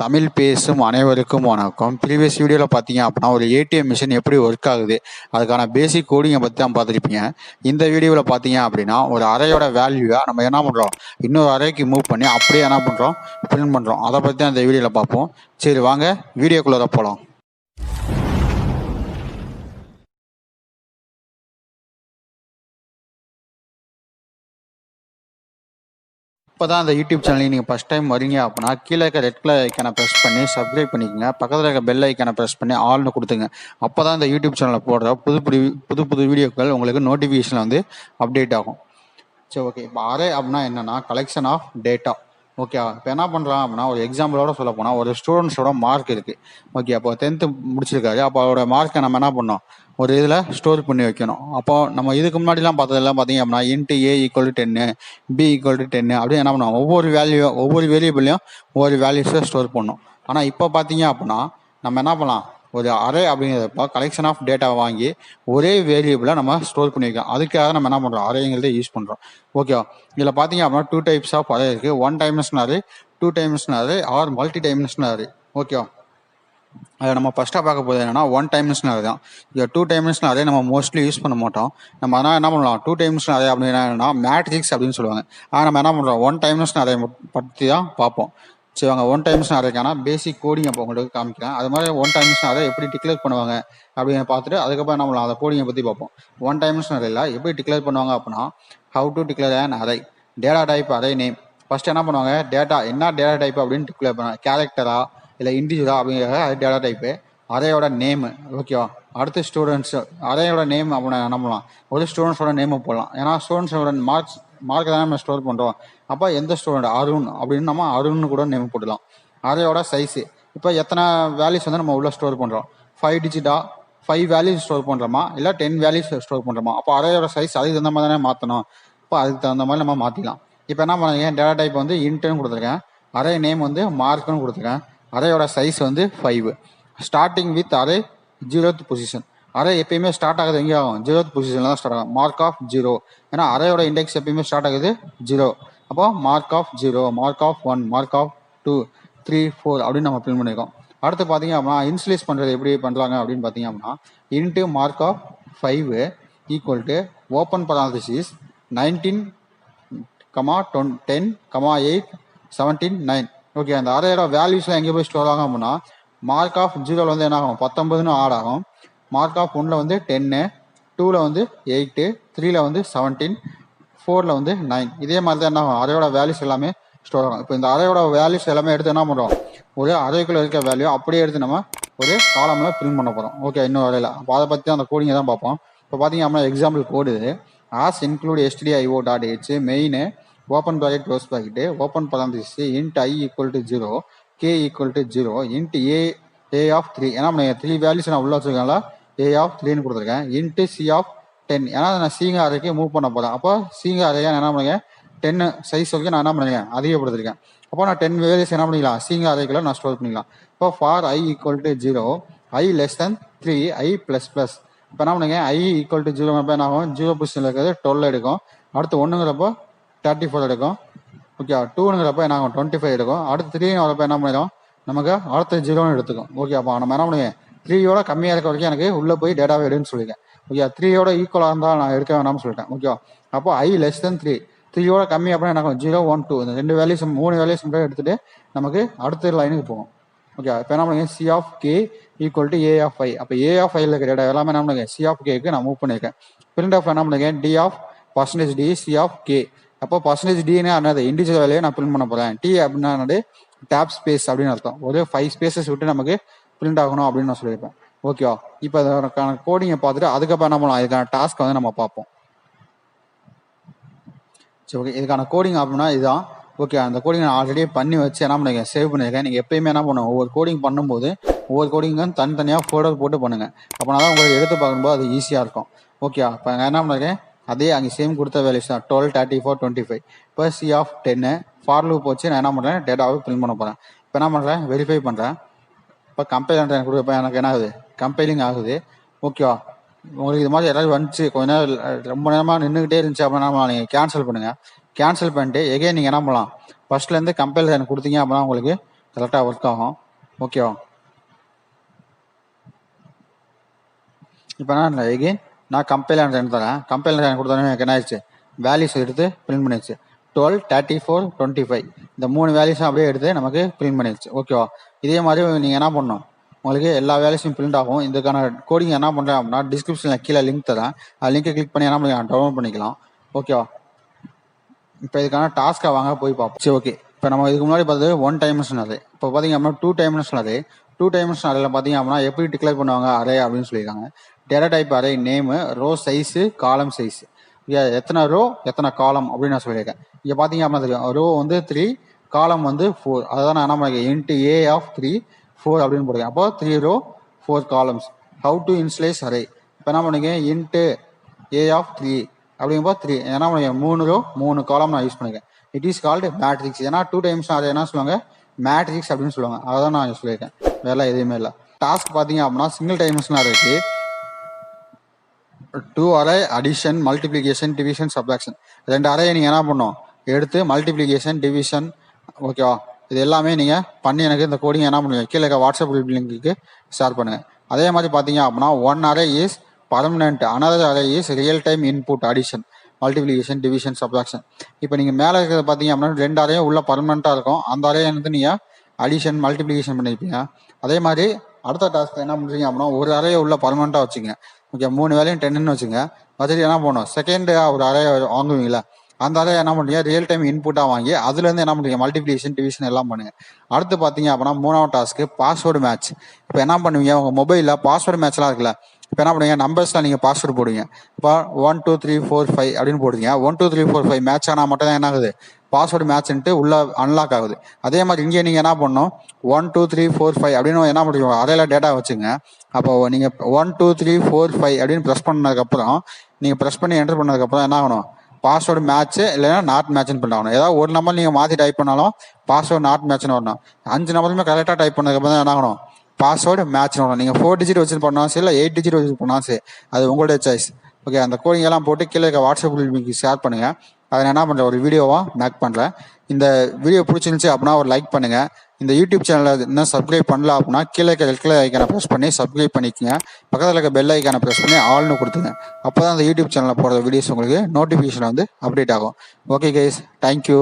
தமிழ் பேசும் அனைவருக்கும் வணக்கம். ப்ரீவியஸ் வீடியோவில் பார்த்தீங்க அப்படின்னா ஒரு ஏடிஎம் மிஷின் எப்படி ஒர்க் ஆகுது அதுக்கான பேசிக் கோடிங்கை பற்றி தான் பார்த்துருப்பீங்க. இந்த வீடியோவில் பார்த்தீங்க அப்படின்னா ஒரு அறையோட வேல்யூவை நம்ம என்ன பண்ணுறோம், இன்னொரு அறைக்கு மூவ் பண்ணி அப்படியே என்ன பண்ணுறோம், பிரிண்ட் பண்ணுறோம். அதை பற்றி தான் இந்த வீடியோவில் பார்ப்போம். சரி வாங்க வீடியோக்குள்ளே போகலாம். இப்போ தான் இந்த யூடியூப் சேனலுக்கு நீங்கள் ஃபஸ்ட் டைம் வரீங்க அப்படின்னா கீழே இருக்க ரெட் கலர் ஐக்கானை ப்ரெஸ் பண்ணி சப்ஸ்கிரைப் பண்ணிக்கோங்க. பக்கத்தில் இருக்க பெல் ஐக்கானை ப்ரெஸ் பண்ணி ஆல்னு கொடுத்துங்க. அப்போ தான் இந்த யூடியூப் சேனலில் போடுற புது புது வீடியோக்கள் உங்களுக்கு நோட்டிஃபிகேஷன் வந்து அப்டேட் ஆகும். சரி ஓகே. இப்போ அரே அப்படின்னா என்னென்னா கலெக்ஷன் ஆஃப் டேட்டா. ஓகே. இப்போ என்ன பண்ணுறான் அப்படின்னா ஒரு எக்ஸாம்பிளோட சொல்ல போனால் ஒரு ஸ்டூடெண்ட்ஸோட மார்க் இருக்குது. ஓகே. அப்போ 10th முடிச்சிருக்காரு. அப்போ அவரோட மார்க்கை நம்ம என்ன பண்ணோம், ஒரு இதில் ஸ்டோர் பண்ணி வைக்கணும். அப்போ நம்ம இதுக்கு முன்னாடிலாம் பார்த்ததெல்லாம் பார்த்தீங்க அப்படின்னா இன்ட்டு A = 10, B = 10 அப்படின்னு என்ன பண்ணுவோம், ஒவ்வொரு வேரியபிளையும் ஒவ்வொரு வேல்யூஸை ஸ்டோர் பண்ணணும். ஆனால் இப்போ பார்த்தீங்க அப்படின்னா நம்ம என்ன பண்ணலாம், ஒரு அரே அப்படிங்கிறப்ப கலெக்ஷன் ஆஃப் டேட்டாவை வாங்கி ஒரே வேரியபிளை நம்ம ஸ்டோர் பண்ணி வைக்கலாம். அதுக்காக நம்ம என்ன பண்ணுறோம், அரேங்கிறத யூஸ் பண்ணுறோம். ஓகேவா. இதில் பார்த்தீங்க அப்படின்னா 2 டைப்ஸ் ஆஃப் அரே இருக்குது. 1 dimensional array, 2 dimensional array or multi dimensional array. ஓகேவா. அதை நம்ம ஃபஸ்ட்டாக பார்க்க போது என்னன்னா 1 டைமென்ஷனல் அரே தான். இங்கே 2 டைமென்ஷனல் அரே நம்ம மோஸ்ட்லி யூஸ் பண்ண மாட்டோம். நம்ம ஆனால் என்ன பண்ணலாம், 2 டைமென்ஷனல் அரே அப்படின்னா என்னன்னா மேட்ரிக்ஸ் அப்படின்னு சொல்லுவாங்க. ஆனால் நம்ம என்ன பண்ணுறோம், 1 டைமென்ஷனல் அரே பற்றி தான் பார்ப்போம். சரி வாங்க 1 டைமென்ஷனல் அரேக்கான பேசிக் கோடிங் அப்போ உங்களுக்கு காமிக்கிறேன். அது மாதிரி 1 டைமென்ஷனல் அரே எப்படி டிக்ளேர் பண்ணுவாங்க அப்படின்னு பார்த்துட்டு அதுக்கப்புறம் என்ன பண்ணலாம், அதை கோடிங்கை பற்றி பார்ப்போம். 1 டைமென்ஷனல் அரேல எப்படி டிக்ளேர் பண்ணுவாங்க அப்படின்னா, how to declare an array, data type, array name. First என்ன பண்ணுவாங்க, என்ன டேட்டா டைப் அப்படின்னு டிக்ளேர் பண்ணுவாங்க. கேரக்டரா இல்லை இண்டிஜுவலா அப்படிங்கிற அது டேட்டா டைப்பு. அறையோட நேமு. ஓகேவா. அடுத்து ஸ்டூடெண்ட்ஸ். அறையோட நேம் அப்படின்னா என்ன பண்ணலாம், ஒரு ஸ்டூடெண்ட்ஸோட நேமை போடலாம். ஏன்னா ஸ்டூடெண்ட்ஸோட மார்க் தான் நம்ம ஸ்டோர் பண்ணுறோம். அப்போ எந்த ஸ்டூடெண்ட் அருண் அப்படின்னு நம்ம அருண்னு கூட நேம் போடலாம். அறையோட சைஸு. இப்போ எத்தனை வேல்யூஸ் வந்து நம்ம உள்ளே ஸ்டோர் பண்ணுறோம், 5 டிஜிட்டா, 5 வேல்யூஸ் ஸ்டோர் பண்ணுறோமா இல்லை 10 வேல்யூஸ் ஸ்டோர் பண்ணுறோமா. அப்போ அறையோட சைஸ் அதுக்கு தகுந்த மாதிரி தானே மாற்றணும். இப்போ அதுக்கு தகுந்த மாதிரி நம்ம மாற்றிக்கலாம். இப்போ என்ன பண்ணுறீங்க, டேட்டா டைப் வந்து இன்ட்டுன்னு கொடுத்துருக்கேன், அரே நேம் வந்து மார்க்குன்னு கொடுத்துருக்கேன், அறையோட சைஸ் வந்து 5. Starting with array 0th position. Array எப்பயுமே ஸ்டார்ட் ஆகுது எங்கே ஆகும், 0th பொசிஷனில் தான் ஸ்டார்ட் ஆகும். Mark of 0. ஏன்னா அறையோட இண்டெக்ஸ் எப்பயுமே ஸ்டார்ட் ஆகுது 0. அப்போ mark of 0, mark of 1, mark of 2, 3, 4 அப்படின்னு நம்ம பிரிண்ட் பண்ணியிருக்கோம். அடுத்து பார்த்தீங்க அப்படின்னா இன்ஸ்லிஸ் பண்ணுறது எப்படி பண்ணுறாங்க அப்படின்னு பார்த்தீங்க அப்படின்னா into mark of 5 equal to open parenthesis 19, 10, 8, 17, 9. ஓகே. அந்த அரேயோட வேல்யூஸ்லாம் எங்கே போய் ஸ்டோர் ஆகும் அப்படின்னா மார்க் ஆஃப் 0ல் வந்து என்ன ஆகும், 19ன்னு ஆட் ஆகும். மார்க் ஆஃப் 1ல் வந்து 10, 2ல் வந்து 8, 3ல் வந்து 17, 4ல் வந்து 9. இதே மாதிரி தான் என்ன ஆகும், அரேயோட வேல்யூஸ் எல்லாமே ஸ்டோர் ஆகும். இப்போ இந்த அரேயோட வேல்யூஸ் எல்லாமே எடுத்து என்ன பண்ணுறோம், ஒரு அரேக்குள்ளே இருக்க வேல்யூ அப்படியே எடுத்து நம்ம ஒரு காலமில் பிரிண்ட் பண்ண போகிறோம். ஓகே. இன்னும் அறையில் அப்போ அதை பற்றி அந்த கோடிங்கை தான் பார்ப்போம். இப்போ பார்த்தீங்க அப்படின்னா example code as include stdio.h main open bracket close bracket open parenthesis int I = 0, k = 0, int a of 3. ஏன்னா நம்ம 3 வேல்யூஸ் நான் உள்ள வச்சிருக்கேன்ல, a of 3ன்னு கொடுத்துருக்கேன். int c of 10. ஏன்னா நான் சிங்க அறைக்கு மூவ் பண்ண போகிறேன். அப்போ சிங்க அறையை நான் என்ன பண்ணுறேன், 10 சைஸ் வரைக்கும் நான் என்ன பண்ணுறேன், அதிகப்படுத்திருக்கேன். அப்போ நான் 10 வேல்யூஸ் என்ன பண்ணிக்கலாம், சிங்க அறைக்குள்ள நான் ஸ்டோர் பண்ணிக்கலாம். இப்போ for I = 0, I less than 3, I ++. இப்போ என்ன பண்ணுங்க, I = 0 என்ன ஆகும், 0 பொசிஷனில் இருக்கிறது 12 எடுக்கும். அடுத்து 1ங்கிறப்போ 34 எடுக்கும். ஓகே. 2ங்கிறப்ப என்ன ஆகும், 25 எடுக்கும். அடுத்து 3 வரப்போ என்ன பண்ணிடும், நமக்கு அடுத்த 0ன்னு எடுத்துக்கும். ஓகே. அப்போ நம்ம என்ன பண்ணுங்க, 3யோட கம்மியாக இருக்க வரைக்கும் எனக்கு உள்ளே போய் டேட்டாவை எடுன்னு சொல்லியிருக்கேன். ஓகே. 3யோட ஈக்குவலாக இருந்தால் நான் எடுக்க வேணாம்னு சொல்லிட்டேன். ஓகேவா. அப்போ I less than 3, 3யோட கம்மி அப்படின்னா என்ன ஆகும், 0, 1, 2 இந்த 2 வேல்யூஸ் 3 வேல்யூஸ் மட்டும் எடுத்துகிட்டு நமக்கு அடுத்த லைனுக்கு போகும். ஓகே. இப்போ என்ன பண்ணுங்க, C of k = A of I. அப்போ A of I இருக்க டேட்டா எல்லாமே என்ன பண்ணுங்க, C of kக்கு நான் மூவ் பண்ணியிருக்கேன். பிரிண்ட் ஆஃப் என்ன பண்ணுங்க, D of %d C of k. அப்போ %d என்னது, இண்டிஜுவல் வேலையை நான் பிரிண்ட் பண்ண போகிறேன். T அப்படின்னா என்னது, டேப் ஸ்பேஸ் அப்படின்னு அர்த்தம். ஒரு 5 ஸ்பேசஸ் விட்டு நமக்கு பிரிண்ட் ஆகணும் அப்படின்னு நான் சொல்லியிருப்பேன். ஓகேவா. இப்போ அதற்கான கோடிங்கை பார்த்துட்டு அதுக்கப்புறம் என்ன பண்ணலாம், இதுக்கான டாஸ்க் வந்து நம்ம பார்ப்போம். சரி ஓகே. இதுக்கான கோடிங் அப்படின்னா இதுதான். ஓகே. அந்த கோடிங் நான் ஆல்ரெடி பண்ணி வச்சு என்ன பண்ணுங்க, சேவ் பண்ணியிருக்கேன். நீங்கள் எப்பயுமே என்ன பண்ணுவோம், ஒவ்வொரு கோடிங் பண்ணும்போது ஒவ்வொரு கோடிங்கும் தனித்தனியாக ஃபோல்டர் போட்டு பண்ணுங்கள். அப்படின்னா தான் உங்களுக்கு எடுத்து பார்க்கும்போது அது ஈஸியாக இருக்கும். ஓகே. இப்போ நான் என்ன பண்ணிருக்கேன், அதே அங்கே சேம் கொடுத்த வேல்யூஸ் தான் 12, 34, 25. இப்போ C of 10 ஃபார் லூப் வச்சு நான் என்ன பண்ணுறேன், டேட்டாவை பிரிண்ட் பண்ண போகிறேன். இப்போ என்ன பண்ணுறேன், வெரிஃபை பண்ணுறேன். இப்போ கம்பைல் எனக்கு கொடுப்பேன், எனக்கு என்ன ஆகுது, கம்பைலிங் ஆகுது. ஓகேவா. உங்களுக்கு இது மாதிரி யாராவது வந்துச்சு கொஞ்ச நேரம் ரொம்ப நேரமாக நின்றுக்கிட்டே இருந்துச்சு அப்படின்னா நீங்கள் கேன்சல் பண்ணுங்கள். கேன்சல் பண்ணிட்டு எகைன் நீங்கள் என்ன பண்ணலாம், ஃபர்ஸ்ட்லேருந்து கம்பைல் எனக்கு கொடுத்தீங்க அப்படின்னா உங்களுக்கு கரெக்டாக ஒர்க் ஆகும். ஓகேவா? இப்போ நான் எகெயின் நான் கம்பைலர் தரேன். கம்பைலர் கொடுத்தோன்னே எனக்கு என்ன ஆயிடுச்சு, வேல்யூஸ் எடுத்து பிரிண்ட் பண்ணிடுச்சு. 12, 34, 25 இந்த 3 வேல்யூஸும் அப்படியே எடுத்து நமக்கு பிரிண்ட் பண்ணிடுச்சு. ஓகேவா? இதே மாதிரி நீங்கள் என்ன பண்ணணும், உங்களுக்கு எல்லா வேல்யூஸும் பிரிண்ட் ஆகும். இதுக்கான கோடிங் என்ன பண்ணுறேன் அப்படின்னா டிஸ்கிரிப்ஷனில் கீழே லிங்க் தரேன். அது லிங்கை கிளிக் பண்ணி என்ன பண்ணி டவுன்லோட் பண்ணிக்கலாம். ஓகேவா? இப்போ இதுக்கான டாஸ்க்கை வாங்க போய் பார்ப்போம். சரி, ஓகே. இப்போ நம்ம இதுக்கு முன்னாடி பார்த்தது 1 டைமென்ஷன் அரே. இப்போ பார்த்தீங்க அப்படின்னா 2 டைமென்ஷன் அரே. 2 டைமென்ஷன் அரேல பார்த்தீங்க அப்படின்னா எப்படி டிக்ளேர் பண்ணுவாங்க அரே அப்படின்னு சொல்லியிருக்காங்க. Data type array name, row size, column size. எத்தனை ரோ எத்தனை காலம் அப்படின்னு நான் சொல்லியிருக்கேன். இங்கே பார்த்தீங்க அப்படின்னா தெரியும், ரோ வந்து 3, காலம் வந்து 4. அதான் நான் என்ன பண்ணிருக்கேன், இன்ட்டு ஏ ஆஃப் 3, 4 அப்படின்னு போடுறேன். அப்போ 3 row 4 columns. How to initialise array. இப்போ என்ன பண்ணுங்க, இன்ட்டு ஏ ஆஃப் 3 அப்படிங்கும்போது 3 ஏன்னா 3 ரோ 3 காலம் நான் யூஸ் பண்ணிருக்கேன். It is called matrix. ஏன்னா 2 டைம்ஸ் அதை என்ன சொல்லுவாங்க, மேட்ரிக்ஸ் அப்படின்னு சொல்லுவாங்க. அதான் நான் சொல்லியிருக்கேன், வேலை எதுவுமே இல்லை. டாஸ்க் பார்த்தீங்க அப்படின்னா சிங்கிள் டைமென்ஷனாக இருக்கு. 2 array addition, multiplication, division, subtraction. 2 அறையை நீங்கள் என்ன பண்ணணும், எடுத்து மல்டிப்ளிகேஷன், டிவிஷன், ஓகேவா, இது எல்லாமே நீங்கள் பண்ணி எனக்கு இந்த கோடிங் என்ன பண்ணுவீங்க, கீழே இருக்க வாட்ஸ்அப் லிங்க்கு ஷேர் பண்ணுங்கள். அதே மாதிரி பார்த்தீங்க அப்படின்னா 1 array is permanent, another array is real time input addition, multiplication, division, subtraction. இப்போ நீங்கள் மேலே இருக்கிறத பார்த்தீங்க அப்படின்னா 2 அறையும் உள்ள பர்மனெண்ட்டாக இருக்கும். அந்த அறையை வந்து நீங்கள் அடிஷன், மல்டிப்ளிகேஷன் பண்ணியிருப்பீங்க. அதே மாதிரி அடுத்த டாஸ்க் என்ன பண்ணுறீங்க அப்படின்னா ஒரு அறையை உள்ள பர்மனெண்ட்டாக வச்சுங்க. ஓகே, 3 வேலையும் 10ன்னு வச்சுங்க. வச்சுட்டு என்ன பண்ணணும், செகண்ட் ஒரு அறையை வாங்குவீங்களா, அந்த அறையை என்ன பண்ணுறீங்க, ரியல் டைம் இன்புட்டாக வாங்கி அதுலேருந்து என்ன பண்ணுறீங்க, மல்டிப்ளிகேஷன், டிவிஷன் எல்லாம் பண்ணுங்க. அடுத்து பார்த்தீங்க அப்படின்னா 3வது டாஸ்க்கு பாஸ்வேர்டு மேட்ச். இப்போ என்ன பண்ணுவீங்க, உங்கள் மொபைலில் பாஸ்வேர்டு மேட்ச்லாம் இருக்குல்ல, இப்போ என்ன பண்ணுவீங்க, நம்பர்ஸ்லாம் நீங்கள் பாஸ்வேர்டு போடுவீங்க. இப்போ 1 2 3 4 5 அப்படின்னு போடுவீங்க. 1 2 3 4 5 மேட்ச் ஆனால் மட்டும் தான் என்ன ஆகுது, பாஸ்வேர்டு மேட்ச்ன்ட்டு உள்ள அன்லாக் ஆகுது. அதே மாதிரி இங்கே நீங்கள் என்ன பண்ணணும், 1 2 3 4 5 அப்படின்னு என்ன பண்ணுறீங்க, அறையில் டேட்டா வச்சுங்க. அப்போ நீங்கள் 1 2 3 4 5 அப்படின்னு ப்ரெஸ் பண்ணதுக்கப்புறம் நீங்கள் ப்ரெஸ் பண்ணி என்டர் பண்ணதுக்கப்புறம் என்ன ஆகணும், பாஸ்வேர்டு மேட்ச்சு இல்லைன்னா நாட் மேட்ச்னு பண்ணாகணும். ஏதாவது ஒரு நம்பர் நீங்கள் மாற்றி டைப் பண்ணாலும் பாஸ்வேர்டு நாட் மேட்ச்னு வரணும். 5 நம்பருமே கரெக்டாக டைப் பண்ணதுக்கப்புறம் தான் என்ன ஆகணும், பாஸ்வேர்டு மேட்ச்னு வரணும். நீங்கள் 4 டிஜிட் வச்சு பண்ணாலும் சரி, இல்லை 8 டிஜிட் வச்சு பண்ணாலும் சரி, அது உங்களுடைய சாய்ஸ். ஓகே, அந்த கோடிங் எல்லாம் போட்டு கீழே இருக்க வாட்ஸ்அப் லிங்க் ஷேர் பண்ணுங்கள். அதை நான் என்ன பண்ணுறேன், ஒரு வீடியோவாக மேக் பண்ணுறேன். இந்த வீடியோ பிடிச்சிருந்துச்சி அப்படின்னா ஒரு லைக் பண்ணுங்கள். இந்த யூடியூப் சேனலில் இன்னும் சப்ஸ்கிரைப் பண்ணல அப்படின்னா கீழே இருக்க ரெட் கலர் ஐக்கானை ப்ரெஸ் பண்ணி சப்ஸ்கிரைப் பண்ணிக்கோங்க. பக்கத்தில் இருக்க பெல் ஐக்கானை ப்ரெஸ் பண்ணி ஆல்னு கொடுத்துங்க. அப்போ தான் அந்த யூடியூப் சேனலில் போடுற வீடியோஸ் உங்களுக்கு நோட்டிஃபிகேஷன் வந்து அப்டேட் ஆகும். Okay guys, thank you.